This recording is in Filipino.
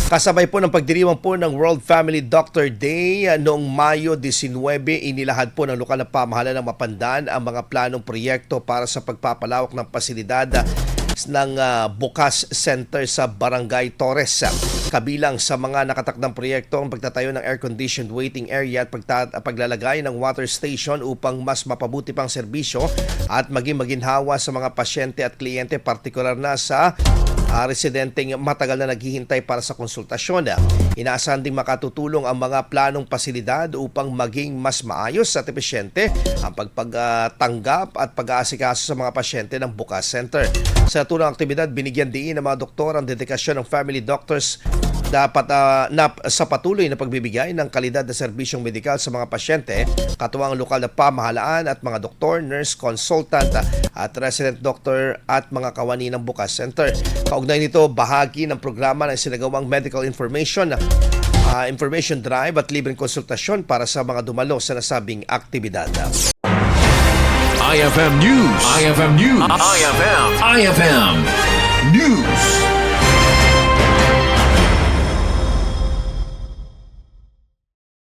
Kasabay po ng pagdiriwang po ng World Family Doctor Day noong Mayo 19, inilahad po ng lokal na pamahalaan ng Mapandan ang mga planong proyekto para sa pagpapalawak ng pasilidad ng Bucas Center sa Barangay Torres. Kabilang sa mga nakatakdang proyekto ang pagtatayo ng air-conditioned waiting area at paglalagay ng water station upang mas mapabuti pang serbisyo at maging maginhawa sa mga pasyente at kliyente, partikular na sa residenteng matagal na naghihintay para sa konsultasyon. Inaasahan ding makatutulong ang mga planong pasilidad upang maging mas maayos at epesyente ang pagtanggap at pag-aasikaso sa mga pasyente ng Bucas Center. Sa naturang aktibidad, binigyan diin ng mga doktor ang dedikasyon ng family doctors dapat sa patuloy na pagbibigay ng kalidad na serbisyong medikal sa mga pasyente, katuwang lokal na pamahalaan at mga doktor, nurse, consultant at resident doctor at mga kawani ng Bucas Center. Kaugnay nito, bahagi ng programa ng sinagawang medical information drive at libreng konsultasyon para sa mga dumalo sa nasabing aktibidad. IFM News. IFM News. IFM News.